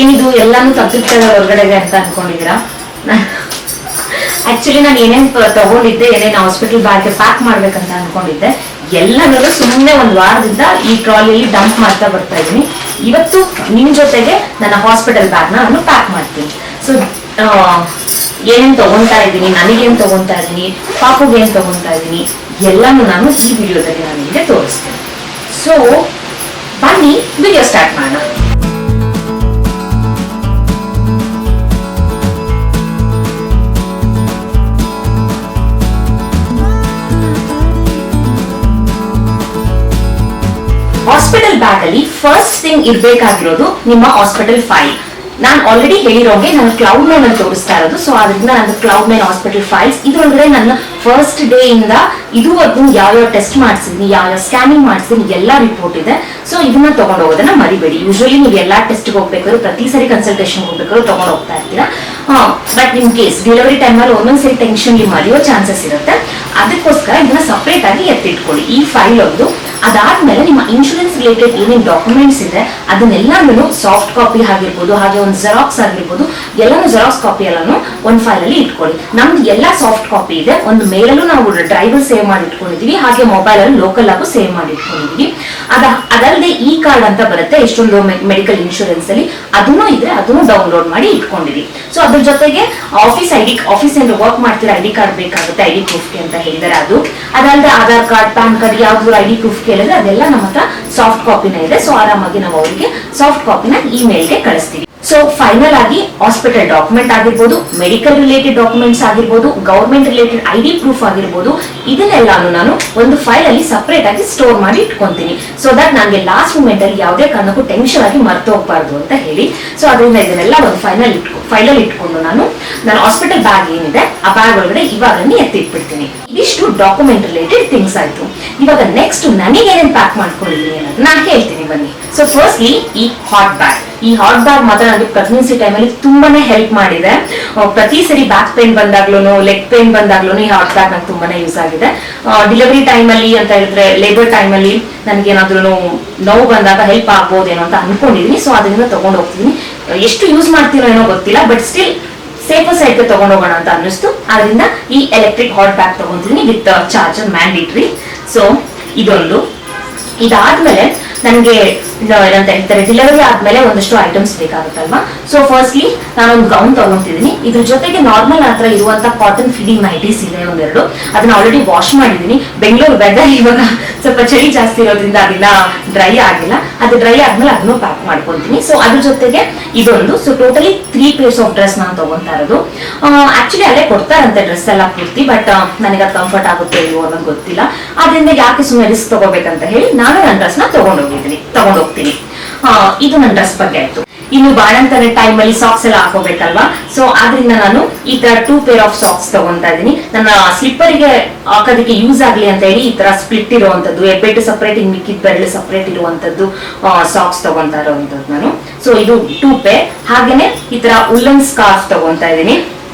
ಏನಿದು ಎಲ್ಲಾನು ತಪ್ಪಿರ್ತದೆ ಹೊರಗಡೆಗೆ ಅಂತ ಅನ್ಕೊಂಡಿದ್ದೀರಾ? ಆಕ್ಚುಲಿ ನಾನು ಏನೇನ್ ತಗೊಂಡಿದ್ದೆ, ಏನೇನು ಹಾಸ್ಪಿಟಲ್ ಬ್ಯಾಗ್ಗೆ ಪ್ಯಾಕ್ ಮಾಡ್ಬೇಕಂತ ಅನ್ಕೊಂಡಿದ್ದೆ, ಎಲ್ಲನೂ ಸುಮ್ಮನೆ ಒಂದು ವಾರದಿಂದ ಈ ಟ್ರಾಲಿಯಲ್ಲಿ ಡಂಪ್ ಮಾಡ್ತಾ ಬರ್ತಾ ಇದ್ದೀನಿ. ಇವತ್ತು ನಿಮ್ ಜೊತೆಗೆ ನನ್ನ ಹಾಸ್ಪಿಟಲ್ ಬ್ಯಾಗ್ ನಾನು ಪ್ಯಾಕ್ ಮಾಡ್ತೀನಿ. ಸೊ ಏನೇನ್ ತಗೊಂತಾ ಇದ್ದೀನಿ, ನನಗೇನ್ ತಗೊಂತಾ ಇದ್ದೀನಿ, ಪಾಪುಗೆ ಏನ್ ತಗೊಂತಾ ಇದ್ದೀನಿ, ಎಲ್ಲಾನು ನಾನು ಈ ವಿಡಿಯೋದಲ್ಲಿ ನಾನು ನಿಮಗೆ ತೋರಿಸ್ತೀನಿ. ಸೊ ಬನ್ನಿ ವಿಡಿಯೋ ಸ್ಟಾರ್ಟ್ ಮಾಡೋಣ. ಹಾಸ್ಪಿಟಲ್ ಬ್ಯಾಗ್ ಅಲ್ಲಿ ಫಸ್ಟ್ ಥಿಂಗ್ ಇರ್ಬೇಕಾಗಿರೋದು ನಿಮ್ಮ ಹಾಸ್ಪಿಟಲ್ ಫೈಲ್. ನಾನು ಆಲ್ರೆಡಿ ಹೇಳಿರೋಗೆ ನಾನು ಕ್ಲೌಡ್ ನೈನ್ ಅಲ್ಲಿ ತೋರಿಸ್ತಾ ಇರೋದು. ಸೊ ಅದರಿಂದ ನನ್ನ ಕ್ಲೌಡ್ ನೈನ್ ಹಾಸ್ಪಿಟಲ್ ಫೈಲ್ಸ್ ಇದ್ರೊಳಗಡೆ ನನ್ನ ಫಸ್ಟ್ ಡೇ ಇಂದ ಇದುವರೆಗೂ ಯಾವ ಟೆಸ್ಟ್ ಮಾಡಿಸಿದೀನಿ, ಯಾವ ಸ್ಕ್ಯಾನಿಂಗ್ ಮಾಡಿಸಿದೀನಿ, ಎಲ್ಲ ರಿಪೋರ್ಟ್ ಇದೆ. ಸೊ ಇದನ್ನ ತಗೊಂಡು ಹೋಗೋದನ್ನ ಮರಿಬೇಡಿ. ಯೂಶಲಿ ನೀವು ಎಲ್ಲಾ ಟೆಸ್ಟ್ ಹೋಗ್ಬೇಕಾದ್ರು, ಪ್ರತಿ ಸರಿ ಕನ್ಸಲ್ಟೇಷನ್ ಹೋಗ್ಬೇಕಾದ್ರು ತಗೊಂಡು ಹೋಗ್ತಾ ಇರ್ತೀರಾ. ಬಟ್ ನಿಮ್ ಕೇಸ್ ಡೆಲಿವರಿ ಟೈಮ್ ಅಲ್ಲಿ ಒಂದೊಂದ್ಸರಿ ಟೆನ್ಷನ್ ಮರೆಯೋ ಚಾನ್ಸಸ್ ಇರುತ್ತೆ. ಅದಕ್ಕೋಸ್ಕರ ಇದನ್ನ ಸಪರೇಟ್ ಆಗಿ ಎತ್ತಿಟ್ಕೊಳ್ಳಿ, ಈ ಫೈಲ್ ಒಂದು. ಅದಾದ್ಮೇಲೆ ನಿಮ್ಮ ಇನ್ಶೂರೆನ್ಸ್ ರಿಲೇಟೆಡ್ ಏನೇನು ಡಾಕ್ಯುಮೆಂಟ್ಸ್ ಇದೆ ಅದನ್ನೆಲ್ಲಾನು ಸಾಫ್ಟ್ ಕಾಪಿ ಆಗಿರ್ಬೋದು, ಹಾಗೆ ಒಂದು ಜೆರಾಕ್ಸ್ ಆಗಿರ್ಬೋದು, ಎಲ್ಲಾನು ಜೆರಾಕ್ಸ್ ಕಾಪಿ ಎಲ್ಲಾನು ಒಂದು ಫೈಲ್ ಅಲ್ಲಿ ಇಟ್ಕೊಳ್ಳಿ. ನಮ್ದು ಎಲ್ಲಾ ಸಾಫ್ಟ್ ಕಾಪಿ ಇದೆ. ಒಂದು ಮೇಲಲ್ಲೂ ನಾವು ಡ್ರೈವ್ ಸೇವ್ ಮಾಡಿ ಇಟ್ಕೊಂಡಿದೀವಿ, ಹಾಗೆ ಮೊಬೈಲ್ ಅಲ್ಲಿ ಲೋಕಲ್ ಆಗು ಸೇವ್ ಮಾಡಿ ಇಟ್ಕೊಂಡಿದೀವಿ. ಅದಲ್ಲದೆ ಈ ಕಾರ್ಡ್ ಅಂತ ಬರುತ್ತೆ ಎಷ್ಟೊಂದು ಮೆಡಿಕಲ್ ಇನ್ಶೂರೆನ್ಸ್ ಅಲ್ಲಿ, ಅದನ್ನು ಇದ್ರೆ ಅದನ್ನು ಡೌನ್ಲೋಡ್ ಮಾಡಿ ಇಟ್ಕೊಂಡಿರಿ. ಸೊ ಅದ್ರ ಜೊತೆಗೆ ಆಫೀಸ್ ಏನಾದ್ರು ವರ್ಕ್ ಮಾಡ್ತೀರಾ ಐಡಿ ಕಾರ್ಡ್ ಬೇಕಾಗುತ್ತೆ, ಐಡಿ ಪ್ರೂಫ್ಗೆ ಅಂತ ಹೇಳಿದಾರೆ ಅದು. ಅದಲ್ಲದೆ ಆಧಾರ್ ಕಾರ್ಡ್, ಪ್ಯಾನ್ ಕಾರ್ಡ್, ಯಾವ್ದು ಐಡಿ ಪ್ರೂಫ್ ಕೇಳಿದ್ರೆ ಅದೆಲ್ಲ ನಮ್ಮ ಹತ್ರ ಸಾಫ್ಟ್ ಕಾಪಿನ ಇದೆ. ಸೊ ಆರಾಮಾಗಿ ನಾವು ಅವರಿಗೆ ಸಾಫ್ಟ್ ಕಾಪಿನ ಇಮೇಲ್ಗೆ ಕಳಿಸ್ತೀವಿ. ಸೊ ಫೈನಲ್ ಆಗಿ ಹಾಸ್ಪಿಟಲ್ ಡಾಕ್ಯುಮೆಂಟ್ ಆಗಿರ್ಬೋದು, ಮೆಡಿಕಲ್ ರಿಲೇಟೆಡ್ ಡಾಕ್ಯುಮೆಂಟ್ಸ್ ಆಗಿರ್ಬೋದು, ಗವರ್ಮೆಂಟ್ ರಿಲೇಟೆಡ್ ಐಡಿ ಪ್ರೂಫ್ ಆಗಿರ್ಬೋದು, ಇದನ್ನೆಲ್ಲಾನು ನಾನು ಒಂದು ಫೈಲ್ ಅಲ್ಲಿ ಸಪರೇಟ್ ಆಗಿ ಸ್ಟೋರ್ ಮಾಡಿ ಇಟ್ಕೊಂತೀನಿ. ಸೊ ದಟ್ ನನಗೆ ಲಾಸ್ಟ್ ಮೂಮೆಂಟ್ ಅಲ್ಲಿ ಯಾವುದೇ ಕಾರಣಕ್ಕೂ ಟೆನ್ಷನ್ ಆಗಿ ಮರ್ತು ಹೋಗ್ಬಾರ್ದು ಅಂತ ಹೇಳಿ. ಸೊ ಅದರಿಂದ ಇದನ್ನೆಲ್ಲ ಒಂದು ಫೈಲಲ್ಲಿ ಇಟ್ಕೊಂಡು ನಾನು ನನ್ನ ಹಾಸ್ಪಿಟಲ್ ಬ್ಯಾಗ್ ಏನಿದೆ ಆ ಬ್ಯಾಗ್ ಒಳಗಡೆ ಇವಾಗ ಎತ್ತಿಟ್ಬಿಡ್ತೀನಿ. ಇದಿಷ್ಟು ಡಾಕ್ಯುಮೆಂಟ್ ರಿಲೇಟೆಡ್ ಥಿಂಗ್ಸ್ ಆಯ್ತು. ಇವಾಗ ನೆಕ್ಸ್ಟ್ ನನಗೆ ಏನೇನು ಪ್ಯಾಕ್ ಮಾಡ್ಕೊಂಡಿದ್ದೀನಿ ಅನ್ನೋದು ನಾನು ಹೇಳ್ತೀನಿ ಬನ್ನಿ. ಸೊ ಫಸ್ಟ್ಲಿ ಈ ಹಾಟ್ ಬ್ಯಾಗ್ ಮಾತ್ರ ನನಗೆ ಪ್ರೆಗ್ನೆನ್ಸಿ ಟೈಮಲ್ಲಿ ತುಂಬಾನೇ ಹೆಲ್ಪ್ ಮಾಡಿದೆ. ಪ್ರತಿ ಸರಿ ಬ್ಯಾಕ್ ಪೇನ್ ಬಂದಾಗ್ಲೂ, ಲೆಗ್ ಪೇನ್ ಬಂದಾಗ್ಲೂ ಈ ಹಾಟ್ ಬ್ಯಾಗ್ ನಂಗೆ ತುಂಬಾನೇ ಯೂಸ್ ಆಗಿದೆ. ಡೆಲಿವರಿ ಟೈಮಲ್ಲಿ ಅಂತ ಹೇಳಿದ್ರೆ, ಲೇಬರ್ ಟೈಮಲ್ಲಿ ನನಗೆ ಏನಾದ್ರೂ ನೋವು ಬಂದಾಗ ಹೆಲ್ಪ್ ಆಗ್ಬೋದೇನೋ ಅಂತ ಅನ್ಕೊಂಡಿದೀನಿ. ಸೊ ಅದರಿಂದ ತಗೊಂಡು ಹೋಗ್ತಿದೀನಿ. ಎಷ್ಟು ಯೂಸ್ ಮಾಡ್ತೀರೋ ಏನೋ ಗೊತ್ತಿಲ್ಲ, ಬಟ್ ಸ್ಟಿಲ್ ಸೇಫರ್ ಸೈಡ್ಗೆ ತಗೊಂಡು ಹೋಗೋಣ ಅಂತ ಅನ್ನಿಸ್ತು. ಅದರಿಂದ ಈ ಎಲೆಕ್ಟ್ರಿಕ್ ಹಾಟ್ ಬ್ಯಾಗ್ ತಗೊಂತೀನಿ ವಿತ್ ಚಾರ್ಜರ್ ಮ್ಯಾಂಡೇಟರಿ. ಸೊ ಇದೊಂದು. ಇದಾದ್ಮೇಲೆ ನನಗೆ ಏನಂತ ಹೇಳ್ತಾರೆ, ಡೆಲಿವರಿ ಆದ್ಮೇಲೆ ಒಂದಷ್ಟು ಐಟಮ್ಸ್ ಬೇಕಾಗುತ್ತಲ್ವಾ. ಸೊ ಫಸ್ಟ್ಲಿ ನಾನೊಂದು ಗೌನ್ ತಗೊಂತಿದ್ದೀನಿ. ಇದ್ರ ಜೊತೆಗೆ ನಾರ್ಮಲ್ ಹತ್ರ ಇರುವಂತ ಕಾಟನ್ ಫಿಟ್ಟಿಂಗ್ ನೈಟೀಸ್ ಇದೆ ಒಂದೆರಡು. ಅದನ್ನ ಆಲ್ರೆಡಿ ವಾಶ್ ಮಾಡಿದೀನಿ. ಬೆಂಗಳೂರು ವೆದರ್ ಇವಾಗ ಸ್ವಲ್ಪ ಚಳಿ ಜಾಸ್ತಿ ಇರೋದ್ರಿಂದ ಅದನ್ನ ಡ್ರೈ ಆಗಿಲ್ಲ. ಅದು ಡ್ರೈ ಆದ್ಮೇಲೆ ಅದನ್ನು ಪ್ಯಾಕ್ ಮಾಡ್ಕೊಂತೀನಿ. ಸೊ ಅದ್ರ ಜೊತೆಗೆ ಇದೊಂದು. So totally 3 pairs of dress ನಾನು ತಗೊಂತಾ ಇರೋದು. ಆಕ್ಚುಲಿ ಅಲ್ಲೇ ಕೊಡ್ತಾರಂತೆ ಡ್ರೆಸ್ ಎಲ್ಲ ಪೂರ್ತಿ, ಬಟ್ ನನಗೆ ಅದು ಕಂಫರ್ಟ್ ಆಗುತ್ತೆ ಇಲ್ವೋ ಅನ್ನೋದು ಗೊತ್ತಿಲ್ಲ. ಅದರಿಂದ ಯಾಕೆ ಸುಮ್ಮನೆ ರಿಸ್ಕ್ ತಗೋಬೇಕಂತ ಹೇಳಿ ನಾನು ನನ್ನ ಡ್ರೆಸ್ ನ ತಗೊಂಡು ಹೋಗ್ತೀನಿ. ಇದು ನನ್ನ ಡ್ರೆಸ್ ಬಗ್ಗೆ ಆಯ್ತು. ಇನ್ನು ಬಾಣಂತನ ಟೈಮ್ ಅಲ್ಲಿ ಸಾಕ್ಸ್ ಎಲ್ಲ ಹಾಕೋಬೇಕಲ್ವಾ. ಸೊ ಆದ್ರಿಂದ ನಾನು ಈ ತರ 2 ಪೇರ್ ಆಫ್ ಸಾಕ್ಸ್ ತಗೊಂತಾ ಇದೀನಿ. ನನ್ನ ಸ್ಲಿಪ್ಪರಿಗೆ ಹಾಕೋದಕ್ಕೆ ಯೂಸ್ ಆಗ್ಲಿ ಅಂತ ಹೇಳಿ ಈ ತರ ಸ್ಪ್ಲಿಟ್ ಇರುವಂತದ್ದು, ಹೆಬ್ಬೆಟ್ಟು ಸಪರೇಟ್, ಇನ್ ಮಿಕ್ಕಿದ ಬೆರಳು ಸಪರೇಟ್ ಇರುವಂತದ್ದು ಸಾಕ್ಸ್ ತಗೊಂತಾ ಇರುವಂತದ್ದು ನಾನು. ಸೊ ಇದು 2 ಪೇರ್. ಹಾಗೇನೆ ಈ ತರ ಉಲ್ಲನ್ ಸ್ಕಾರ್ಫ್ ತಗೊಂತಾ ಇದೀನಿ.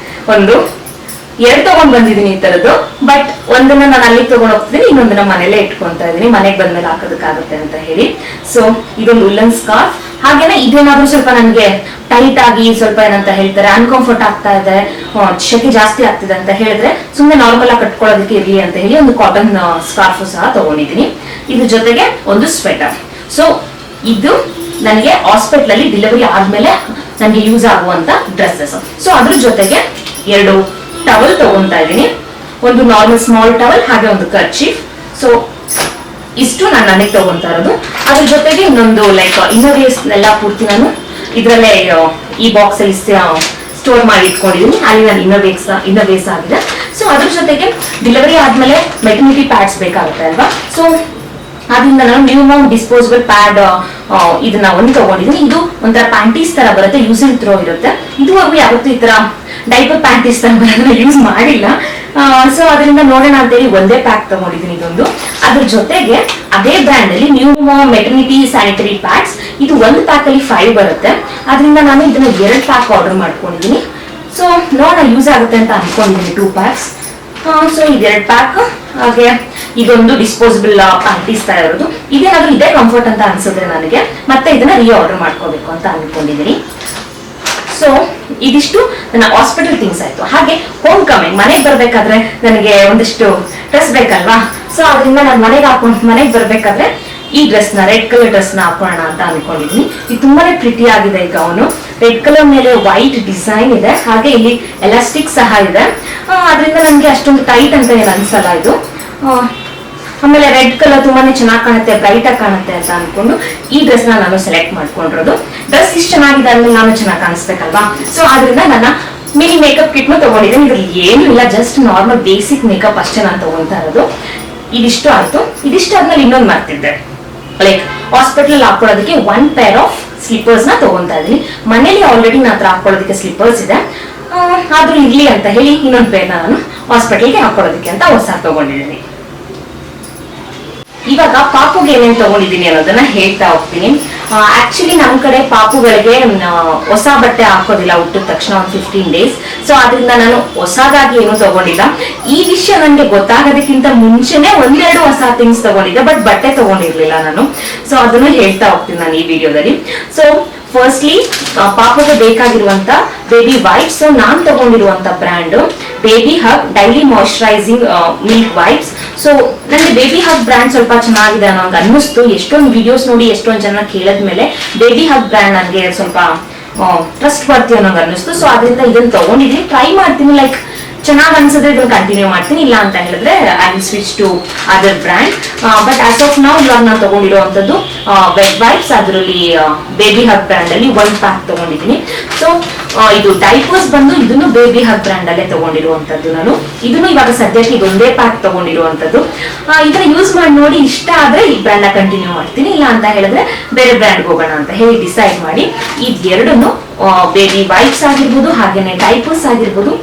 ಒಂದು 2 ತಗೊಂಡ್ ಬಂದಿದ್ದೀನಿ ಈ ತರದ್ದು. ಬಟ್ ಒಂದನ್ನ ನಾನು ಅಲ್ಲಿ ತಗೊಂಡ್ ಹೋಗ್ತಿದ್ದೀನಿ, ಇನ್ನೊಂದನ್ನ ಮನೇಲೆ ಇಟ್ಕೊಂತಾ ಇದೀನಿ, ಮನೆಗೆ ಬಂದ್ಮೇಲೆ ಹಾಕೋದಕ್ಕಾಗುತ್ತೆ ಅಂತ ಹೇಳಿ. ಸೊ ಇದೊಂದು ಉಲ್ಲನ್ ಸ್ಕಾರ್ಫ್. ಹಾಗೇನೆ ಇದೇನಾದ್ರೂ ಸ್ವಲ್ಪ ನನಗೆ ಟೈಟ್ ಆಗಿ ಸ್ವಲ್ಪ ಏನಂತ ಹೇಳ್ತಾರೆ ಅನ್ಕಂಫರ್ಟ್ ಆಗ್ತಾ ಇದೆ, ಶೆಕೆ ಜಾಸ್ತಿ ಆಗ್ತಿದೆ ಅಂತ ಹೇಳಿದ್ರೆ ಸುಮ್ಮನೆ ನಾರ್ಮಲ್ ಆಗಿ ಕಟ್ಕೊಳ್ಳೋದಕ್ಕೆ ಇರ್ಲಿ ಅಂತ ಹೇಳಿ ಒಂದು ಕಾಟನ್ ಸ್ಕಾರ್ಫ್ ಸಹ ತಗೊಂಡಿದ್ದೀನಿ. ಇದ್ರ ಜೊತೆಗೆ ಒಂದು ಸ್ವೆಟರ್. ಸೊ ಇದು ನನಗೆ ಹಾಸ್ಪಿಟಲ್ ಅಲ್ಲಿ ಡೆಲಿವರಿ ಆದ್ಮೇಲೆ ನನಗೆ ಯೂಸ್ ಆಗುವಂತ ಡ್ರೆಸ್ಸಸ್. ಸೊ ಅದ್ರ ಜೊತೆಗೆ 2 ಟವಲ್ ತಗೊಂತಾ ಇದೀನಿ. ಒಂದು ನಾರ್ಮಲ್ ಸ್ಮಾಲ್ ಟವಲ್, ಹಾಗೆ ಒಂದು ಕರ್ಚೀಫ್. ಸೊ ಇಷ್ಟು ನಾನು ನನಗೆ ತಗೊಂತಾ ಇರೋದು. ಅದ್ರ ಜೊತೆಗೆ ಇನ್ನೊಂದು ಲೈಕ್ ಇನ್ನೋವೇಸ್ ಎಲ್ಲ ಪೂರ್ತಿ ನಾನು ಇದ್ರಲ್ಲೇ ಈ ಬಾಕ್ಸ್ ಅಲ್ಲಿ ಸ್ಟೋರ್ ಮಾಡಿ ಇಟ್ಕೊಂಡಿದೀನಿ. ಅಲ್ಲಿ ನಾನು ಇನ್ನೋವೇಸ್ ಆಗಿದೆ. ಸೊ ಅದ್ರ ಜೊತೆಗೆ ಡೆಲಿವರಿ ಆದ್ಮೇಲೆ ಮೆಟರ್ನಿಟಿ ಪ್ಯಾಡ್ಸ್ ಬೇಕಾಗುತ್ತೆ ಅಲ್ವಾ. ಸೊ ಅದರಿಂದ ನಾನು ಮಿನಿಮಮ್ ಡಿಸ್ಪೋಸಬಲ್ ಪ್ಯಾಡ್ ಇದನ್ನ ಒಂದು ತಗೊಂಡಿದ್ದೀನಿ. ಇದು ಒಂಥರ ಪ್ಯಾಂಟೀಸ್ ತರ ಬರುತ್ತೆ, ಯೂಸ್ ಅಂಡ್ ಥ್ರೋ ಇರುತ್ತೆ. ಇದುವರೆಗೂ ಯಾವತ್ತೂ ಈ ತರ ಡೈಪರ್ ಪ್ಯಾಂಟೀಸ್ ತರ ಬರೋದನ್ನ ಯೂಸ್ ಮಾಡಿಲ್ಲ. ಸೊ ಅದರಿಂದ ನೋಡೋಣ ಅಂತೇಳಿ ಒಂದೇ ಪ್ಯಾಕ್ ತಗೊಂಡಿದ್ದೀನಿ ಇದೊಂದು. ಅದ್ರ ಜೊತೆಗೆ ಅದೇ ಬ್ರ್ಯಾಂಡ್ ಅಲ್ಲಿ ನ್ಯೂ ಮೆಟರ್ನಿಟಿ ಸ್ಯಾನಿಟರಿ ಪ್ಯಾಡ್ಸ್, ಇದು ಒಂದು ಪ್ಯಾಕ್ ಅಲ್ಲಿ 5 ಬರುತ್ತೆ. ಅದರಿಂದ ನಾನು ಇದನ್ನ 2 ಪ್ಯಾಕ್ ಆರ್ಡರ್ ಮಾಡ್ಕೊಂಡಿದ್ದೀನಿ. ಸೊ ನೋಡೋಣ ಯೂಸ್ ಆಗುತ್ತೆ ಅಂತ ಅನ್ಕೊಂಡಿದ್ದೀನಿ 2 ಪ್ಯಾಕ್ಸ್. ಸೊ ಇದು 2 ಪ್ಯಾಕ್. ಹಾಗೆ ಇದೊಂದು ಡಿಸ್ಪೋಸಬಲ್ ಪ್ಯಾಂಟೀಸ್ ತರ ಇರೋದು. ಇದೇನಾದ್ರೂ ಇದೇ ಕಂಫರ್ಟ್ ಅಂತ ಅನ್ಸಿದ್ರೆ ನನಗೆ ಮತ್ತೆ ಇದನ್ನ ಆರ್ಡರ್ ಮಾಡ್ಕೋಬೇಕು ಅಂತ ಅನ್ಕೊಂಡಿದ್ದೀನಿ. ಸೊ ಇದಿಷ್ಟು ನನ್ನ ಹಾಸ್ಪಿಟಲ್ ಥಿಂಗ್ಸ್ ಆಯ್ತು. ಹಾಗೆ ಹೋಮ್ ಕಮಿಂಗ್, ಮನೆಗೆ ಬರ್ಬೇಕಾದ್ರೆ ನನಗೆ ಒಂದಿಷ್ಟು ಡ್ರೆಸ್ ಬೇಕಲ್ವಾ, ಸೊ ಅದರಿಂದ ನಾನು ಮನೆಗೆ ಬರ್ಬೇಕಾದ್ರೆ ಈ ಡ್ರೆಸ್ನ, ರೆಡ್ ಕಲರ್ ಡ್ರೆಸ್ನ ಹಾಕೋಣ ಅಂತ ಅನ್ಕೊಂಡಿದ್ದೀನಿ. ಇದು ತುಂಬಾನೇ ಪ್ರಿಟಿ ಆಗಿದೆ. ಈ ಗೌನು ರೆಡ್ ಕಲರ್ ಮೇಲೆ ವೈಟ್ ಡಿಸೈನ್ ಇದೆ, ಹಾಗೆ ಇಲ್ಲಿ ಎಲಾಸ್ಟಿಕ್ ಸಹ ಇದೆ. ಅದರಿಂದ ನನಗೆ ಅಷ್ಟೊಂದು ಟೈಟ್ ಅಂತ ಏನು ಅನ್ಸಲ್ಲ ಇದು. ಆಮೇಲೆ ರೆಡ್ ಕಲರ್ ತುಂಬಾನೇ ಚೆನ್ನಾಗಿ ಕಾಣುತ್ತೆ, ಬ್ರೈಟ್ ಆಗಿ ಕಾಣುತ್ತೆ ಅಂತ ಅನ್ಕೊಂಡು ಈ ಡ್ರೆಸ್ ನಾನು ಸೆಲೆಕ್ಟ್ ಮಾಡ್ಕೊಂಡಿರೋದು. ಡ್ರೆಸ್ ಇಷ್ಟು ಚೆನ್ನಾಗಿದೆ ಅಂದ್ರೆ ನಾನು ಚೆನ್ನಾಗಿ ಕಾಣಿಸ್ಬೇಕಲ್ವಾ, ಸೊ ಆದ್ರಿಂದ ನನ್ನ ಮಿನಿ ಮೇಕಪ್ ಕಿಟ್ನು ತಗೊಂಡಿದ್ದೀನಿ. ಇದ್ರಲ್ಲಿ ಏನು ಇಲ್ಲ, ಜಸ್ಟ್ ನಾರ್ಮಲ್ ಬೇಸಿಕ್ ಮೇಕಪ್ ಅಷ್ಟೇ ನಾನು ತಗೊಂತಾ ಇರೋದು. ಇದಿಷ್ಟು ಆಯ್ತು. ಇದಿಷ್ಟು ಆದ್ಮೇಲೆ ಇನ್ನೊಂದು ಮಾಡ್ತಿದ್ದೆ, ಲೈಕ್ ಹಾಸ್ಪಿಟಲ್ ಹಾಕೊಳ್ಳೋದಕ್ಕೆ 1 ಪೇರ್ ಆಫ್ ಸ್ಲಿಪ್ಪರ್ಸ್ ನ ತಗೊಂತಾ ಇದೀನಿ. ಮನೇಲಿ ಆಲ್ರೆಡಿ ನನ್ನ ಹತ್ರ ಹಾಕೊಳ್ಳೋದಕ್ಕೆ ಸ್ಲಿಪ್ಪರ್ಸ್ ಇದೆ, ಆದ್ರೂ ಇರ್ಲಿ ಅಂತ ಹೇಳಿ ಇನ್ನೊಂದು ಪೇರ್ ನಾನು ಹಾಸ್ಪಿಟಲ್ಗೆ ಹಾಕೊಳ್ಳೋದಕ್ಕೆ ಅಂತ ಹೊಸ ತಗೊಂಡಿದ್ದೀನಿ. ಇವಾಗ ಪಾಪುಗೆ ಏನೇನು ತಗೊಂಡಿದ್ದೀನಿ ಅನ್ನೋದನ್ನ ಹೇಳ್ತಾ ಹೋಗ್ತೀನಿ. ಆಕ್ಚುಲಿ ನಮ್ ಕಡೆ ಪಾಪುಗಳಿಗೆ ಹೊಸ ಬಟ್ಟೆ ಹಾಕೋದಿಲ್ಲ ಹುಟ್ಟಿದ ತಕ್ಷಣ ಒಂದು 15 ಡೇಸ್. ಸೊ ಅದರಿಂದ ನಾನು ಹೊಸದಾಗಿ ಏನು ತಗೊಂಡಿಲ್ಲ. ಈ ವಿಷಯ ನನಗೆ ಗೊತ್ತಾಗೋದಕ್ಕಿಂತ ಮುಂಚೆನೆ ಒಂದೆರಡು ಹೊಸ ಥಿಂಗ್ಸ್ ತಗೊಂಡಿದ್ದೆ, ಬಟ್ ಬಟ್ಟೆ ತಗೊಂಡಿರ್ಲಿಲ್ಲ ನಾನು. ಸೊ ಅದನ್ನು ಹೇಳ್ತಾ ಹೋಗ್ತೀನಿ ನಾನು ಈ ವಿಡಿಯೋದಲ್ಲಿ. ಸೊ ಫಸ್ಟ್ಲಿ ಪಾಪುಗೆ ಬೇಕಾಗಿರುವಂತ ಬೇಬಿ ವೈಪ್ಸ್. ಸೊ ನಾನ್ ತಗೊಂಡಿರುವಂತ brand Babyhug daily moisturising milk wipes. So ನನಗೆ ಬೇಬಿ ಹಗ್ ಬ್ರ್ಯಾಂಡ್ ಸ್ವಲ್ಪ ಚೆನ್ನಾಗಿದೆ ಅನ್ನೋ ಅನ್ನಿಸ್ತು. ಎಷ್ಟೊಂದು ವಿಡಿಯೋಸ್ ನೋಡಿ ಎಷ್ಟೊಂದು ಜನ ಕೇಳಿದ್ಮೇಲೆ ಬೇಬಿ ಹಗ್ ಬ್ರ್ಯಾಂಡ್ ನನಗೆ ಸ್ವಲ್ಪ ಟ್ರಸ್ಟ್ ಬರ್ತೀವಿ ಅನ್ನೋದು ಅನ್ನಿಸ್ತು. ಸೊ ಅದರಿಂದ ಇದನ್ನ ತಗೊಂಡಿದ್ದೀನಿ, ಟ್ರೈ ಮಾಡ್ತೀನಿ. ಲೈಕ್ ಚೆನ್ನಾಗಿ ಅನ್ಸಿದ್ರೆ ಇದನ್ನ ಕಂಟಿನ್ಯೂ ಮಾಡ್ತೀನಿ, ಇಲ್ಲ ಅಂತ ಹೇಳಿದ್ರೆ I will switch to other brand. But as of now ಇವಾಗ ನಾನು ತಗೊಂಡಿರುವಂತದ್ದು ವೆಟ್ ವೈಪ್ಸ್, ಅದರಲ್ಲಿ ಬೇಬಿ ಹಗ್ ಬ್ರ್ಯಾಂಡ್ ಅಲ್ಲಿ 1 ಪ್ಯಾಕ್ ತಗೊಂಡಿದ್ದೀನಿ. ಸೊ ಇದು ಡೈಪರ್ಸ್ ಬಂದು ಇದನ್ನು ಬೇಬಿ ಹಗ್ ಬ್ರ್ಯಾಂಡ್ ಅಲ್ಲೇ ತಗೊಂಡಿರುವಂತದ್ದು ನಾನು. ಇದನ್ನು ಇವಾಗ ಸದ್ಯಕ್ಕೆ ಇದೊಂದೇ ಪ್ಯಾಕ್ ತಗೊಂಡಿರುವಂತದ್ದು. ಇದನ್ನ ಯೂಸ್ ಮಾಡಿ ನೋಡಿ ಇಷ್ಟ ಆದ್ರೆ ಈ ಬ್ರ್ಯಾಂಡ್ ನ ಕಂಟಿನ್ಯೂ ಮಾಡ್ತೀನಿ, ಇಲ್ಲ ಅಂತ ಹೇಳಿದ್ರೆ ಬೇರೆ ಬ್ರ್ಯಾಂಡ್ ಹೋಗೋಣ ಅಂತ ಹೇಳಿ ಡಿಸೈಡ್ ಮಾಡಿ ಇದೆರಡನ್ನು ಬೇಬಿ ವೈಪ್ಸ್ ಆಗಿರ್ಬೋದು ಹಾಗೇನೆ ಡೈಪರ್ಸ್ ಆಗಿರ್ಬೋದು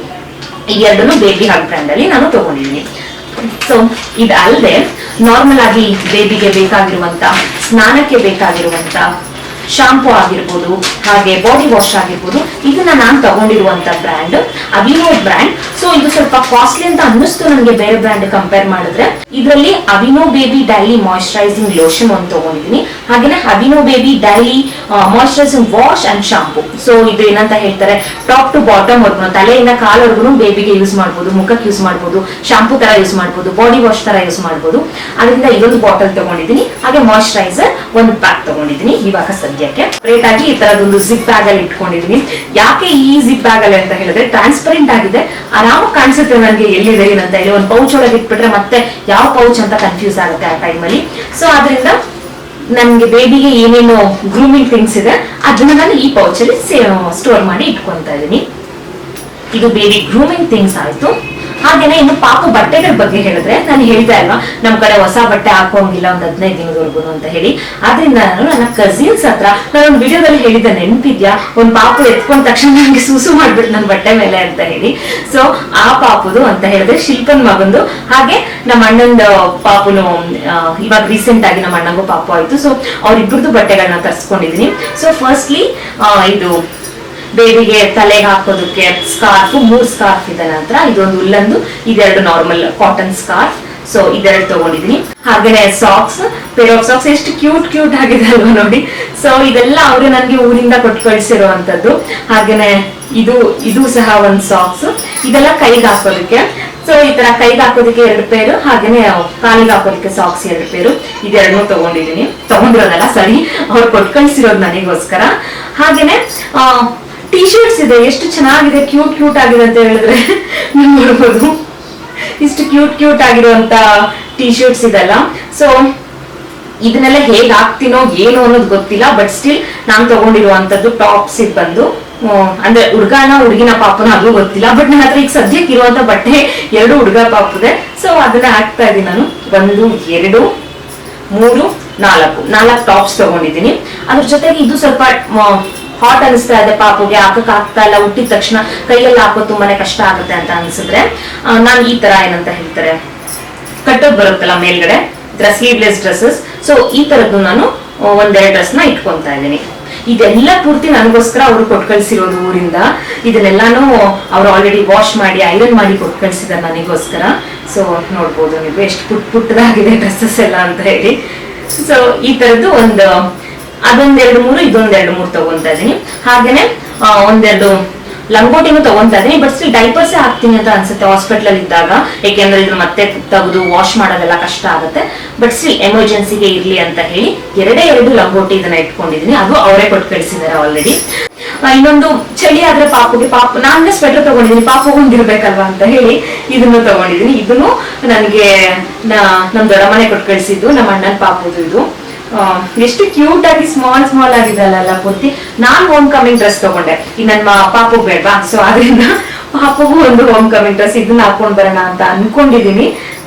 ಎರಡನ್ನು ಬೇಬಿ ಹಗ್ ಬ್ರ್ಯಾಂಡ್ ಅಲ್ಲಿ ನಾನು ತಗೊಂಡಿದ್ದೀನಿ. ಸೊ ಇದು ಅಲ್ಲದೆ ನಾರ್ಮಲ್ ಆಗಿ ಬೇಬಿಗೆ ಬೇಕಾಗಿರುವಂತ ಸ್ನಾನಕ್ಕೆ ಬೇಕಾಗಿರುವಂತ ಶಾಂಪೂ ಆಗಿರ್ಬೋದು ಹಾಗೆ ಬಾಡಿ ವಾಶ್ ಆಗಿರ್ಬೋದು ಇದನ್ನ ನಾನು ತಗೊಂಡಿರುವಂತ ಬ್ರ್ಯಾಂಡ್ ಅವಿನೋ ಬ್ರ್ಯಾಂಡ್. ಸೊ ಇದು ಸ್ವಲ್ಪ ಕಾಸ್ಟ್ಲಿ ಅಂತ ಅನ್ನಿಸ್ತು ನನಗೆ ಬೇರೆ ಬ್ರ್ಯಾಂಡ್ ಕಂಪೇರ್ ಮಾಡಿದ್ರೆ. ಇದರಲ್ಲಿ Aveeno baby daily moisturising lotion ಒಂದು ತಗೊಂಡಿದ್ದೀನಿ, ಹಾಗೇನೆ Aveeno baby daily moisturising wash and shampoo. So ಇದು ಏನಂತ ಹೇಳ್ತಾರೆ, ಟಾಪ್ ಟು ಬಾಟಮ್ ವರ್ಗು, ತಲೆಯಿಂದ ಕಾಲವರೆಗೂ ಬೇಬಿಗೆ ಯೂಸ್ ಮಾಡ್ಬೋದು, ಮುಖಕ್ಕೆ ಯೂಸ್ ಮಾಡ್ಬೋದು, ಶಾಂಪೂ ತರ ಯೂಸ್ ಮಾಡ್ಬೋದು, ಬಾಡಿ ವಾಶ್ ತರ ಯೂಸ್ ಮಾಡ್ಬೋದು. ಅದರಿಂದ ಇದೊಂದು ಬಾಟಲ್ ತಗೊಂಡಿದ್ದೀನಿ, ಹಾಗೆ ಮಾಯಿಶ್ಚರೈಸರ್ 1 ಪ್ಯಾಕ್ ತಗೊಂಡಿದ್ದೀನಿ. ಇವಾಗ ಸದ್ಯಕ್ಕೆ ಸಪರೇಟ್ ಆಗಿ ಈ ತರದೊಂದು ಜಿಪ್ ಬ್ಯಾಗ್ ಅಲ್ಲಿ ಇಟ್ಕೊಂಡಿದ್ದೀನಿ. ಯಾಕೆ ಈ ಜಿಪ್ ಬ್ಯಾಗ್ ಅಲ್ಲಿ ಅಂತ ಹೇಳಿದ್ರೆ ಟ್ರಾನ್ಸ್ಪರೆಂಟ್ ಆಗಿದೆ, ಆರಾಮಾಗಿ ಕಾಣಿಸುತ್ತೆ ನನಗೆ ಎಲ್ಲಿದೆ ಏನಂತ ಹೇಳಿ. ಒಂದು ಪೌಚ್ ಒಳಗೆ ಇಟ್ಬಿಟ್ರೆ ಮತ್ತೆ ಯಾವ ಪೌಚ್ ಅಂತ ಕನ್ಫ್ಯೂಸ್ ಆಗುತ್ತೆ ಆ ಟೈಮಲ್ಲಿ. ಸೊ ಆದ್ರಿಂದ ನನ್ಗೆ ಬೇಬಿಗೆ ಏನೇನು ಗ್ರೂಮಿಂಗ್ ಥಿಂಗ್ಸ್ ಇದೆ ಅದನ್ನ ನಾನು ಈ ಪೌಚ್ ಅಲ್ಲಿ ಸ್ಟೋರ್ ಮಾಡಿ ಇಟ್ಕೊಂತ ಇದ್ದೀನಿ. ಇದು ಬೇಬಿ ಗ್ರೂಮಿಂಗ್ ಥಿಂಗ್ಸ್ ಆಯ್ತು. ಹಾಗೇನೆ ಇನ್ನು ಪಾಪು ಬಟ್ಟೆಗಳ ಬಗ್ಗೆ ಹೇಳಿದ್ರೆ, ನಾನು ಹೇಳ್ತಾ ಅಲ್ವಾ ನಮ್ ಕಡೆ ಹೊಸ ಬಟ್ಟೆ ಹಾಕೋಂಗಿಲ್ಲ ಒಂದು 15 ದಿನದವರೆಗೂ ಅಂತ ಹೇಳಿ. ಆದ್ರಿಂದ ನಾನು ನನ್ನ ಕಸಿನ್ಸ್ ಹತ್ರ ನಾನೊಂದು ವಿಡಿಯೋದಲ್ಲಿ ಹೇಳಿದ್ದೆ, ನೆನಪಿದ್ಯಾ, ಒಂದ್ ಪಾಪು ಎತ್ಕೊಂಡ ತಕ್ಷಣ ನನಗೆ ಸೂಸು ಮಾಡ್ಬಿಟ್ಟು ನನ್ನ ಬಟ್ಟೆ ಮೇಲೆ ಅಂತ ಹೇಳಿ. ಸೊ ಆ ಪಾಪುದು ಅಂತ ಹೇಳಿದ್ರೆ ಶಿಲ್ಪನ್ ಮಗಂದು, ಹಾಗೆ ನಮ್ಮ ಅಣ್ಣಂದು ಪಾಪುನು ಇವಾಗ ರೀಸೆಂಟ್ ಆಗಿ ನಮ್ಮ ಅಣ್ಣಂಗೂ ಪಾಪು ಆಯ್ತು. ಸೊ ಅವ್ರಿಬ್ರದ್ದು ಬಟ್ಟೆಗಳನ್ನ ತರಿಸ್ಕೊಂಡಿದೀನಿ. ಸೊ ಫಸ್ಟ್ಲಿ ಇದು ಬೇಬಿಗೆ ತಲೆಗೆ ಹಾಕೋದಕ್ಕೆ ಸ್ಕಾರ್ಫ್, 3 ಸ್ಕಾರ್ಫ್ ಇದೆ ನಂತರ. ಇದೊಂದು ಉಲ್ಲಂದು, ಇದೆರಡು ನಾರ್ಮಲ್ ಕಾಟನ್ ಸ್ಕಾರ್ಫ್. ಸೊ ಇದೆರಡು ತಗೊಂಡಿದೀನಿ. ಹಾಗೇನೆ ಸಾಕ್ಸ್, ಪೇರ್ ಆಫ್ ಸಾಕ್ಸ್ ಎಷ್ಟು ಕ್ಯೂಟ್ ಆಗಿದೆ ಅಲ್ವಾ ನೋಡಿ. ಸೊ ಇದೆಲ್ಲ ಅವರು ನನಗೆ ಊರಿಂದ ಕೊಟ್ಟು ಕಳಿಸಿರುವಂತದ್ದು. ಹಾಗೇನೆ ಇದು ಸಹ ಒಂದು ಸಾಕ್ಸ್. ಇದೆಲ್ಲ ಕೈಗೆ ಹಾಕೋದಕ್ಕೆ. ಸೊ ಈ ತರ ಕೈಗೆ ಹಾಕೋದಕ್ಕೆ 2 ಪೇರು, ಹಾಗೇನೆ ಕಾಲಿಗೆ ಹಾಕೋದಕ್ಕೆ ಸಾಕ್ಸ್ 2 ಪೇರು. ಇದೆರಡನ್ನೂ ತಗೊಂಡಿರೋದಲ್ಲ ಸರಿ, ಅವ್ರು ಕೊಟ್ಟು ಕಳಿಸಿರೋದು ನನಗೋಸ್ಕರ. ಹಾಗೇನೆ ಟಿ ಶರ್ಟ್ಸ್ ಇದೆ, ಎಷ್ಟು ಚೆನ್ನಾಗಿದೆ, ಕ್ಯೂಟ್ ಆಗಿದೆ ಅಂತ ಹೇಳಿದ್ರೆ ನೀವು ನೋಡ್ಬೋದು. ಇಷ್ಟು ಕ್ಯೂಟ್ ಆಗಿರುವಂತ ಟಿ ಶರ್ಟ್ಸ್ ಇದೆಲ್ಲ. ಸೊ ಇದನ್ನೆಲ್ಲ ಹೇಗ್ ಹಾಕ್ತೀನೋ ಏನೋ ಅನ್ನೋದು ಗೊತ್ತಿಲ್ಲ, ಬಟ್ ಸ್ಟಿಲ್ ನಾನು ತಗೊಂಡಿರುವಂತದ್ದು ಟಾಪ್ಸ್ ಇದು ಬಂದು ಅಂದ್ರೆ ಹುಡುಗಿನ ಪಾಪನ ಅದು ಗೊತ್ತಿಲ್ಲ. ಬಟ್ ನನ್ನ ಹತ್ರ ಈಗ ಸದ್ಯಕ್ಕೆ ಇರುವಂತ ಬಟ್ಟೆ 2 ಹುಡುಗ ಪಾಪುದೆ. ಸೊ ಅದನ್ನ ಹಾಕ್ತಾ ಇದ್ದೀನಿ ನಾನು. 1 2 3 4 ಟಾಪ್ಸ್ ತಗೊಂಡಿದ್ದೀನಿ. ಅದ್ರ ಜೊತೆಗೆ ಇದು ಸ್ವಲ್ಪ ಹಾಟ್ ಅನಿಸ್ತಾ ಇದೆ ಪಾಪುಗೆ, ಹಾಕಕ್ ಆಗ್ತಾ ಇಲ್ಲ, ಹುಟ್ಟಿದ ತಕ್ಷಣ ಕೈಯಲ್ಲಿ ಹಾಕೋ ತುಂಬಾನೇ ಕಷ್ಟ ಆಗುತ್ತೆ ಅಂತ ಅನ್ಸಿದ್ರೆ ನಾನು ಈ ತರ ಏನಂತ ಹೇಳ್ತಾರೆ ಕಟ್ಟೋದ್ ಬರುತ್ತಲ್ಲ ಮೇಲ್ಗಡೆ, ಸ್ಲೀವ್ಲೆಸ್ ಡ್ರೆಸ್ಸಸ್. ಸೊ ಈ ತರದ್ದು ನಾನು 1-2 ಡ್ರೆಸ್ ನ ಇಟ್ಕೊಂತಾ ಇದ್ದೀನಿ. ಇದೆಲ್ಲ ಪೂರ್ತಿ ನನಗೋಸ್ಕರ ಅವರು ಕೊಟ್ಟು ಕಳ್ಸಿರೋದು ಊರಿಂದ. ಇದನ್ನೆಲ್ಲಾನು ಅವ್ರು ಆಲ್ರೆಡಿ ವಾಶ್ ಮಾಡಿ ಐರನ್ ಮಾಡಿ ಕೊಟ್ಟು ಕಳ್ಸಿದ್ದಾರೆ ನನಗೋಸ್ಕರ. ಸೊ ನೋಡ್ಬೋದು ನೀವು ಎಷ್ಟು ಪುಟ್ಟದಾಗಿದೆ ಡ್ರೆಸ್ಸಸ್ ಎಲ್ಲ ಅಂತ ಹೇಳಿ. ಸೊ ಈ ತರದ್ದು ಒಂದು ಅದೊಂದ್ 2-3 ಇದೊಂದ್ 2-3 ತಗೊಂತಾ ಇದೀನಿ. ಹಾಗೇನೆ ಒಂದೆರಡು ಲಂಗೋಟಿನೂ ತಗೊಂತಾ ಇದೀನಿ. ಬಟ್ ಸ್ಟಿಲ್ ಡೈಪರ್ಸೇ ಹಾಕ್ತೀನಿ ಅಂತ ಅನ್ಸುತ್ತೆ ಹಾಸ್ಪಿಟಲ್ ಅಲ್ಲಿ ಇದ್ದಾಗ, ಯಾಕೆಂದ್ರೆ ಇದನ್ನ ಮತ್ತೆ ತೆಗೆದು ವಾಶ್ ಮಾಡೋದೆಲ್ಲ ಕಷ್ಟ ಆಗುತ್ತೆ. ಬಟ್ ಸ್ಟಿಲ್ ಎಮರ್ಜೆನ್ಸಿಗೆ ಇರ್ಲಿ ಅಂತ ಹೇಳಿ 2 ಲಂಗೋಟಿ ಇದನ್ನ ಇಟ್ಕೊಂಡಿದೀನಿ. ಅದು ಅವರೇ ಕೊಟ್ಟು ಕಳಿಸಿದಾರೆ ಆಲ್ರೆಡಿ. ಇನ್ನೊಂದು ಚಳಿ ಆದ್ರೆ ಪಾಪುಗೆ ನಾನೇ ಸ್ವೆಟರ್ ತಗೊಂಡಿದ್ದೀನಿ, ಪಾಪು ಹೊಂದಿರ್ಬೇಕಲ್ವಾ ಅಂತ ಹೇಳಿ ಇದನ್ನು ತಗೊಂಡಿದ್ದೀನಿ. ಇದನ್ನು ನನಗೆ ನಮ್ ದೊಡ್ಡ ಮನೆ ಕೊಟ್ಟು ಕಳಿಸಿದ್ದು, ನಮ್ಮ ಅಣ್ಣನ ಪಾಪುದು ಇದು. ಎಷ್ಟು ಕ್ಯೂಟ್ ಆಗಿ ಸ್ಮಾಲ್ ಆಗಿದೆ ಅಲ್ಲ ಪೂರ್ತಿ. ನಾನ್ ಹೋಮ್ ಕಮಿಂಗ್ ಡ್ರೆಸ್ ತಗೊಂಡೆ, ಈ ನನ್ನ ಪಾಪು ಬೇಡವಾ, ಸೊ ಅದರಿಂದ ಪಾಪಗೂ ಒಂದು ಹೋಮ್ ಕಮಿಂಗ್ ಡ್ರೆಸ್ ಇದನ್ನ ಹಾಕೊಂಡ್ ಬರೋಣ ಅಂತ ಅನ್ಕೊಂಡಿದೀನಿ.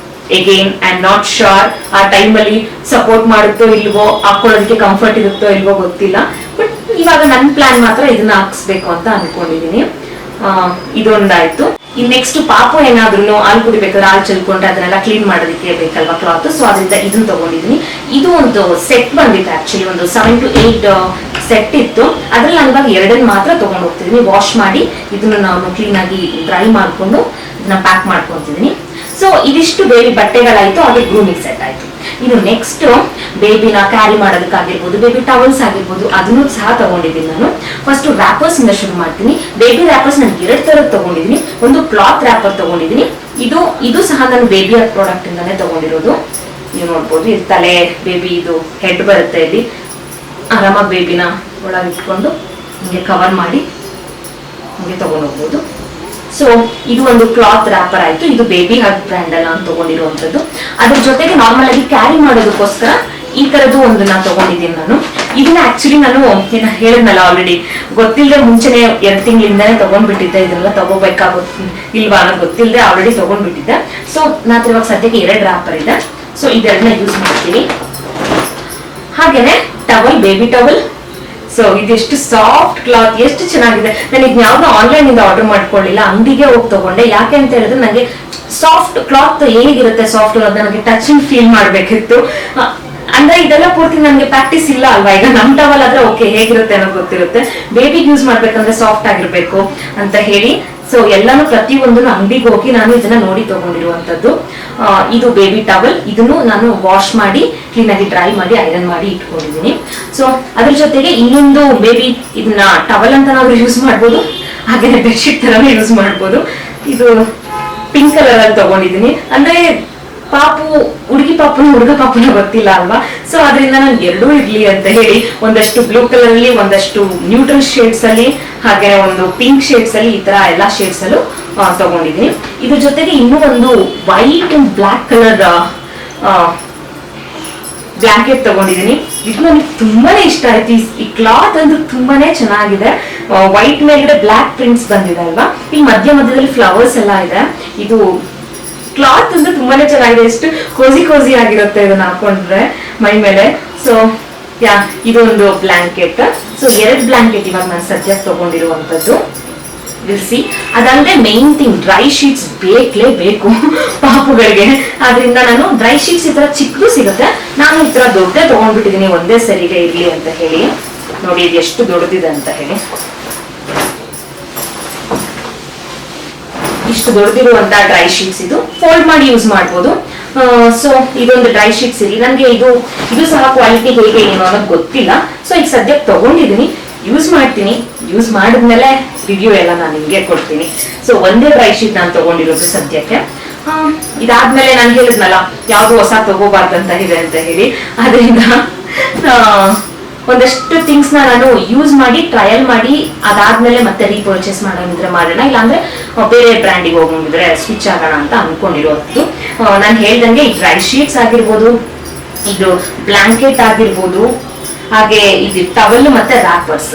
Again I am not sure ಆ ಟೈಮಲ್ಲಿ ಸಪೋರ್ಟ್ ಮಾಡುತ್ತೋ ಇಲ್ವೋ, ಹಾಕೊಳ್ಳೋದಕ್ಕೆ ಕಂಫರ್ಟ್ ಇರುತ್ತೋ ಇಲ್ವೋ ಗೊತ್ತಿಲ್ಲ. ಬಟ್ ಇವಾಗ ನನ್ನ ಪ್ಲಾನ್ ಮಾತ್ರ ಇದನ್ನ ಹಾಕ್ಸ್ಬೇಕು ಅಂತ ಅನ್ಕೊಂಡಿದೀನಿ. ಇದೊಂದಾಯ್ತು. ಇನ್ ನೆಕ್ಸ್ಟ್ ಪಾಪು ಏನಾದ್ರೂ ಹಾಲು ಕುಡಿಬೇಕಾದ್ರೆ ಹಾಲು ಚೆಲ್ಕೊಂಡ್ರೆ ಅದನ್ನೆಲ್ಲ ಕ್ಲೀನ್ ಮಾಡೋದಕ್ಕೆ ಬೇಕಲ್ವಾ ಕ್ಲಾತ್, ಸೊ ಅದರಿಂದ ಇದನ್ನ ತಗೊಂಡಿದೀನಿ. ಇದು ಒಂದು ಸೆಟ್ ಬಂದಿತ್ತು, ಆಕ್ಚುಲಿ ಒಂದು 7 to 8 ಸೆಟ್ ಇತ್ತು. ಅದ್ರಲ್ಲಿ ನಾನು ಇವಾಗ 2 ಮಾತ್ರ ತಗೊಂಡು ಹೋಗ್ತಿದೀನಿ. ವಾಶ್ ಮಾಡಿ ಇದನ್ನು ನಾನು ಕ್ಲೀನ್ ಆಗಿ ಡ್ರೈ ಮಾಡ್ಕೊಂಡು ಇದನ್ನ ಪ್ಯಾಕ್ ಮಾಡ್ಕೊಂತಿದೀನಿ. ಸೊ ಇದಿಷ್ಟು ಬೇಬಿ ಬಟ್ಟೆಗಳಾಯ್ತು, ಹಾಗೆ ಗ್ರೂಮಿಂಗ್ ಸೆಟ್ ಆಯ್ತು. ಇನ್ನು ನೆಕ್ಸ್ಟ್ ಬೇಬಿನ ಕ್ಯಾರಿ ಮಾಡೋದಕ್ಕಾಗಿರ್ಬೋದು, ಬೇಬಿ ಟವಲ್ಸ್ ಆಗಿರ್ಬೋದು, ಅದನ್ನು ಸಹ ತಗೊಂಡಿದ್ದೀನಿ ನಾನು. ಫಸ್ಟ್ ರ್ಯಾಪರ್ಸ್ ಇಂದ ಶುರು ಮಾಡ್ತೀನಿ. ಬೇಬಿ ರ್ಯಾಪರ್ಸ್ ನಾನು 2 ತರದ್ ತಗೊಂಡಿದ್ದೀನಿ. ಒಂದು ಕ್ಲಾತ್ ರ್ಯಾಪರ್ ತಗೊಂಡಿದ್ದೀನಿ. ಇದು ಸಹ ನಾನು ಬೇಬಿ ಪ್ರಾಡಕ್ಟ್ ಇಂದಾನೆ ತಗೊಂಡಿರೋದು. ನೀವು ನೋಡ್ಬೋದು, ಇದು ತಲೆ ಬೇಬಿ ಇದು ಹೆಡ್ ಬರುತ್ತೆ, ಇಲ್ಲಿ ಆರಾಮಾಗಿ ಬೇಬಿನ ಒಳಗಿಟ್ಕೊಂಡು ಹಿಂಗೆ ಕವರ್ ಮಾಡಿ ಹಿಂಗೆ ತಗೊಂಡು ಹೋಗ್ಬೋದು. ಸೊ ಇದು ಒಂದು ಕ್ಲಾತ್ ರ್ಯಾಪರ್ ಆಯ್ತು. ಇದು ಬೇಬಿ ಹಗ್ ಬ್ರ್ಯಾಂಡ್ ಅಲ್ಲಿ ನಾನು ತಗೊಂಡಿರುವಂತದ್ದು. ಅದ್ರ ಜೊತೆಗೆ ನಾರ್ಮಲ್ ಆಗಿ ಕ್ಯಾರಿ ಮಾಡೋದಕ್ಕೋಸ್ಕರ ಈ ತರದ್ದು ಒಂದನ್ನ ತಗೊಂಡಿದ್ದೀನಿ ನಾನು. ಇದನ್ನ ಆಕ್ಚುಲಿ ನಾನು ಹೇಳಿದ್ನಲ್ಲ ಆಲ್ರೆಡಿ, ಗೊತ್ತಿಲ್ಲದೆ ಮುಂಚೆನೆ 2 ತಿಂಗಳಿಂದಾನೇ ತಗೊಂಡ್ಬಿಟ್ಟಿದ್ದೆ. ಇದನ್ನೆಲ್ಲ ತಗೋಬೇಕಾಗುತ್ತೆ ಇಲ್ವಾ ಅನ್ನೋದು ಗೊತ್ತಿಲ್ಲದೆ ಆಲ್ರೆಡಿ ತಗೊಂಡ್ಬಿಟ್ಟಿದ್ದೆ. ಸೊ ನನ್ನ ಹತ್ರ ಇವಾಗ ಸದ್ಯಕ್ಕೆ 2 ರ್ಯಾಪರ್ ಇದೆ. ಸೊ ಇದೆರಡನ್ನ ಯೂಸ್ ಮಾಡ್ತೀನಿ. ಹಾಗೇನೆ ಟವಲ್, ಬೇಬಿ ಟವಲ್. ಸೊ ಇದೆಷ್ಟು ಸಾಫ್ಟ್ ಕ್ಲಾತ್, ಎಷ್ಟು ಚೆನ್ನಾಗಿದೆ. ನಾನು ಇದನ್ನ ಯಾವ್ದು ಆನ್ಲೈನ್ ಇಂದ ಆರ್ಡರ್ ಮಾಡ್ಕೊಳ್ಳಿಲ್ಲ, ಅಂಗಡಿಗೆ ಹೋಗಿ ತಗೊಂಡೆ. ಯಾಕೆ ಅಂತ ಹೇಳಿದ್ರೆ ನನಗೆ ಸಾಫ್ಟ್ ಕ್ಲಾತ್ ಹೇಗಿರುತ್ತೆ, ಸಾಫ್ಟ್ ಕ್ಲಾತ್ ನನಗೆ ಟಚಿಂಗ್ ಫೀಲ್ ಮಾಡ್ಬೇಕಿತ್ತು. ಅಂದ್ರೆ ಇದೆಲ್ಲ ಪೂರ್ತಿ ನನಗೆ ಪ್ರಾಕ್ಟೀಸ್ ಇಲ್ಲ ಅಲ್ವಾ. ಈಗ ನಮ್ ಟವಲ್ ಆದ್ರೆ ಓಕೆ ಹೇಗಿರುತ್ತೆ ಅನ್ನೋದು ಗೊತ್ತಿರುತ್ತೆ, ಬೇಬಿಗೆ ಯೂಸ್ ಮಾಡ್ಬೇಕಂದ್ರೆ ಸಾಫ್ಟ್ ಆಗಿರ್ಬೇಕು ಅಂತ ಹೇಳಿ ಸೊ ಎಲ್ಲಾನು ಪ್ರತಿಯೊಂದು ಅಂಗಡಿಗೆ ಹೋಗಿ ನಾನು ಇದನ್ನ ನೋಡಿ ತಗೊಂಡಿರುವಂತದ್ದು. ಇದು ಬೇಬಿ ಟವಲ್, ಇದನ್ನು ನಾನು ವಾಶ್ ಮಾಡಿ ಕ್ಲೀನ್ ಆಗಿ ಡ್ರೈ ಮಾಡಿ ಐರನ್ ಮಾಡಿ ಇಟ್ಕೊಂಡಿದ್ದೀನಿ. ಸೊ ಅದ್ರ ಜೊತೆಗೆ ಇನ್ನೊಂದು ಬೇಬಿ ಇದನ್ನ ಟವಲ್ ಅಂತ ನಾವು ಯೂಸ್ ಮಾಡ್ಬೋದು, ಹಾಗೆ ಬೆಡ್ಶೀಟ್ ತರನೇ ಯೂಸ್ ಮಾಡ್ಬೋದು. ಇದು ಪಿಂಕ್ ಕಲರ್ ಅಲ್ಲಿ ತಗೊಂಡಿದ್ದೀನಿ. ಅಂದ್ರೆ ಹುಡುಗಿ ಪಾಪುನ ಹುಡುಗ ಪಾಪುನ ಗೊತ್ತಿಲ್ಲ ಅಲ್ವಾ, ಸೊ ಅದರಿಂದ ನಾನು 2 ಇರ್ಲಿ ಅಂತ ಹೇಳಿ ಒಂದಷ್ಟು ಬ್ಲೂ ಕಲರ್ ಅಲ್ಲಿ, ಒಂದಷ್ಟು ನ್ಯೂಟ್ರಲ್ ಶೇಡ್ಸ್ ಅಲ್ಲಿ, ಹಾಗೆ ಒಂದು ಪಿಂಕ್ ಶೇಡ್ಸ್ ಅಲ್ಲಿ, ಈ ತರ ಎಲ್ಲಾ ಶೇಡ್ಸ್ ಅಲ್ಲೂ ತಗೊಂಡಿದ್ದೀನಿ. ಇದ್ರ ಜೊತೆಗೆ ಇನ್ನೂ ಒಂದು white and black colour blanket ತಗೊಂಡಿದ್ದೀನಿ. ಇದು ನನಗೆ ತುಂಬಾನೇ ಇಷ್ಟ ಆಯ್ತು. ಈ ಕ್ಲಾತ್ ಅಂದ್ರೆ ತುಂಬಾನೇ ಚೆನ್ನಾಗಿದೆ. ವೈಟ್ ಮೇಲ್ಗಡೆ ಬ್ಲಾಕ್ ಪ್ರಿಂಟ್ಸ್ ಬಂದಿದೆ ಅಲ್ವಾ, ಇಲ್ಲಿ ಮಧ್ಯದಲ್ಲಿ ಫ್ಲವರ್ಸ್ ಎಲ್ಲ ಇದೆ. ಇದು ಕ್ಲಾತ್ ಅಂದ್ರೆ ತುಂಬಾನೇ ಚೆನ್ನಾಗಿದೆ, ಎಷ್ಟು ಕೋಸಿ ಆಗಿರುತ್ತೆ ಇದನ್ನ ಹಾಕೊಂಡ್ರೆ ಮೈ ಮೇಲೆ. ಸೊ ಇದೊಂದು ಬ್ಲಾಂಕೆಟ್. ಸೊ 2 ಬ್ಲಾಂಕೆಟ್ ಇವಾಗ ನಾನು ಸದ್ಯಕ್ಕೆ ತಗೊಂಡಿರುವಂತದ್ದು. ಬಿಸಿ ಅದಲ್ಲದೆ ಮೇನ್ ಥಿಂಗ್ ಡ್ರೈ ಶೀಟ್ಸ್ ಬೇಕು ಪಾಪುಗಳಿಗೆ. ಆದ್ರಿಂದ ನಾನು ಡ್ರೈ ಶೀಟ್ಸ್ ಈ ತರ ಚಿಕ್ಕದು ಸಿಗುತ್ತೆ, ನಾನು ಈ ತರ ದೊಡ್ಡ ತಗೊಂಡ್ಬಿಟ್ಟಿದೀನಿ ಒಂದೇ ಸರಿಗೆ ಇರ್ಲಿ ಅಂತ ಹೇಳಿ. ನೋಡಿ ಇದು ಎಷ್ಟು ದೊಡ್ಡದಿದೆ ಅಂತ ಹೇಳಿ. ಇಷ್ಟು ದೊಡ್ಡದಿರುವಂತ ಡ್ರೈ ಶೀಟ್ಸ್, ಇದು ಫೋಲ್ಡ್ ಮಾಡಿ ಯೂಸ್ ಮಾಡ್ಬೋದು. ಸೊ ಇದೊಂದು ಡ್ರೈ ಶೀಟ್ಸ್ ಇರಿ. ನನಗೆ ಇದು ಸಹ ಕ್ವಾಲಿಟಿ ಹೇಗೆ ಏನು ಅನ್ನೋದು ಗೊತ್ತಿಲ್ಲ. ಸೊ ಈಗ ಸದ್ಯಕ್ಕೆ ತಗೊಂಡಿದ್ದೀನಿ, ಯೂಸ್ ಮಾಡ್ತೀನಿ. ಯೂಸ್ ಮಾಡಿದ್ಮೇಲೆ ರಿವ್ಯೂ ಎಲ್ಲ ನಾನು ನಿಮ್ಗೆ ಕೊಡ್ತೀನಿ. ಸೊ ಒಂದೇ ಡ್ರೈ ಶೀಟ್ ನಾನು ತಗೊಂಡಿರೋದು ಸದ್ಯಕ್ಕೆ. ಇದಾದ್ಮೇಲೆ ನಾನು ಹೇಳಿದ್ನಲ್ಲ ಯಾವ್ದು ಹೊಸ ತಗೋಬಾರ್ದಂತ ಇದೆ ಅಂತ ಹೇಳಿ, ಅದರಿಂದ ಒಂದಷ್ಟು ಥಿಂಗ್ಸ್ ನಾನು ಯೂಸ್ ಮಾಡಿ ಟ್ರಯಲ್ ಮಾಡಿ ಅದಾದ್ಮೇಲೆ ಮತ್ತೆ ರೀಪರ್ಚೇಸ್ ಮಾಡೋದಿದ್ರೆ ಮಾಡೋಣ, ಇಲ್ಲಾಂದ್ರೆ ಬೇರೆ ಬ್ರ್ಯಾಂಡಿಗೆ ಹೋಗಿದ್ರೆ ಸ್ವಿಚ್ ಆಗೋಣ ಅಂತ ಅನ್ಕೊಂಡಿರೋದು. ನಾನು ಹೇಳ್ದಂಗೆ ಈ ಡ್ರೈ ಶೀಟ್ಸ್ ಆಗಿರ್ಬೋದು, ಇದು ಬ್ಲಾಂಕೆಟ್ ಆಗಿರ್ಬೋದು, ಹಾಗೆ ಇದು ಟವಲ್ ಮತ್ತೆ ರ್ಯಾಪರ್ಸ್,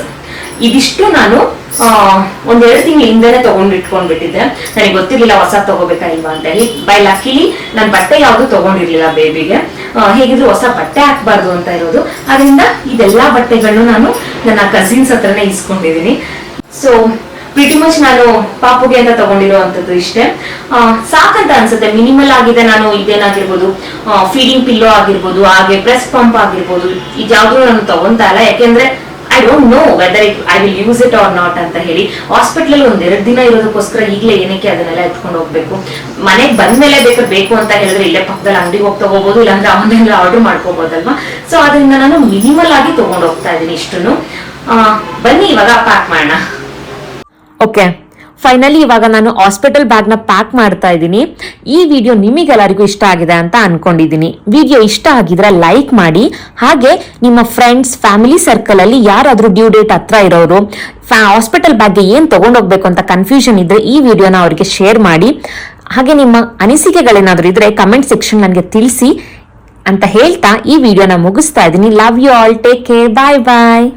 ಇದಿಷ್ಟು ನಾನು 1-2 ತಿಂಗಳ ಹಿಂದೆನೆ ತಗೊಂಡು ಇಟ್ಕೊಂಡ್ಬಿಟ್ಟಿದ್ದೆ. ನನಗೆ ಗೊತ್ತಿರ್ಲಿಲ್ಲ ಹೊಸ ತಗೋಬೇಕಾ ಇಲ್ವಾ ಅಂತ ಹೇಳಿ. ಬೈ ಲಕ್ಕಿಲಿ ನಾನು ಬಟ್ಟೆ ಯಾವ್ದು ತಗೊಂಡಿರ್ಲಿಲ್ಲ ಬೇಬಿಗೆ. ಹೇಗಿದ್ರು ಹೊಸ ಬಟ್ಟೆ ಹಾಕ್ಬಾರ್ದು ಅಂತ ಇರೋದು, ಅದರಿಂದ ಇದೆಲ್ಲಾ ಬಟ್ಟೆಗಳನ್ನು ನಾನು ನನ್ನ ಕಸಿನ್ಸ್ ಹತ್ರನೇ ಇಸ್ಕೊಂಡಿದೀನಿ. ಸೊ ಪ್ರಿಟಿ ಮಚ್ ನಾನು ಪಾಪುಗೆ ಅಂತ ತಗೊಂಡಿರುವಂತದ್ದು ಇಷ್ಟೇ. ಸಾಕಂತ ಅನ್ಸುತ್ತೆ, ಮಿನಿಮಲ್ ಆಗಿದೆ. ನಾನು ಇದೇನಾಗಿರ್ಬೋದು, ಫೀಡಿಂಗ್ ಪಿಲ್ಲೋ ಆಗಿರ್ಬೋದು, ಹಾಗೆ ಬ್ರೆಸ್ಟ್ ಪಂಪ್ ಆಗಿರ್ಬೋದು, ಇದ್ಯಾವ್ದು ನಾನು ತಗೊಂತಾ ಇಲ್ಲ. ಯಾಕೆಂದ್ರೆ I don't know whether I will use it or not ಅಂತ ಹೇಳಿ. ಹಾಸ್ಪಿಟಲ್ ಒಂದ್ 2 ದಿನ ಇರೋದಕ್ಕೋಸ್ಕರ ಈಗಲೇ ಏನಕ್ಕೆ ಅದನ್ನೆಲ್ಲ ಎತ್ಕೊಂಡು ಹೋಗ್ಬೇಕು. ಮನೆಗೆ ಬಂದ್ಮೇಲೆ ಬೇಕು ಅಂತ ಹೇಳಿದ್ರೆ ಇಲ್ಲೇ ಪಕ್ಕದಲ್ಲಿ ಅಂಗಡಿಗೆ ಹೋಗಿ ತಗೋಬಹುದು, ಇಲ್ಲಾಂದ್ರೆ ಆನ್ಲೈನ್ ಆರ್ಡರ್ ಮಾಡ್ಕೋಬಹುದಲ್ವಾ. ಸೊ ಅದರಿಂದ ನಾನು ಮಿನಿಮಲ್ ಆಗಿ ತಗೊಂಡು ಹೋಗ್ತಾ ಇದ್ದೀನಿ ಇಷ್ಟನ್ನು. ಬನ್ನಿ ಇವಾಗ ಪ್ಯಾಕ್ ಮಾಡೋಣ. ಓಕೆ, ಫೈನಲಿ ಇವಾಗ ನಾನು ಹಾಸ್ಪಿಟಲ್ ಬ್ಯಾಗ್ನ ಪ್ಯಾಕ್ ಮಾಡ್ತಾ ಇದ್ದೀನಿ. ಈ ವಿಡಿಯೋ ನಿಮಗೆಲ್ಲರಿಗೂ ಇಷ್ಟ ಆಗಿದೆ ಅಂತ ಅನ್ಕೊಂಡಿದ್ದೀನಿ. ವಿಡಿಯೋ ಇಷ್ಟ ಆಗಿದ್ರೆ ಲೈಕ್ ಮಾಡಿ, ಹಾಗೆ ನಿಮ್ಮ ಫ್ರೆಂಡ್ಸ್ ಫ್ಯಾಮಿಲಿ ಸರ್ಕಲ್ ಅಲ್ಲಿ ಯಾರಾದ್ರೂ ಡ್ಯೂ ಡೇಟ್ ಹತ್ರ ಇರೋರು ಹಾಸ್ಪಿಟಲ್ ಬ್ಯಾಗ್ಗೆ ಏನ್ ತಗೊಂಡೋಗ್ಬೇಕು ಅಂತ ಕನ್ಫ್ಯೂಷನ್ ಇದ್ರೆ ಈ ವಿಡಿಯೋನ ಅವರಿಗೆ ಶೇರ್ ಮಾಡಿ. ಹಾಗೆ ನಿಮ್ಮ ಅನಿಸಿಕೆಗಳೇನಾದ್ರೂ ಇದ್ರೆ ಕಮೆಂಟ್ ಸೆಕ್ಷನ್ ನನಗೆ ತಿಳಿಸಿ ಅಂತ ಹೇಳ್ತಾ ಈ ವಿಡಿಯೋನ ಮುಗಿಸ್ತಾ ಇದ್ದೀನಿ. Love you all, take care, bye bye.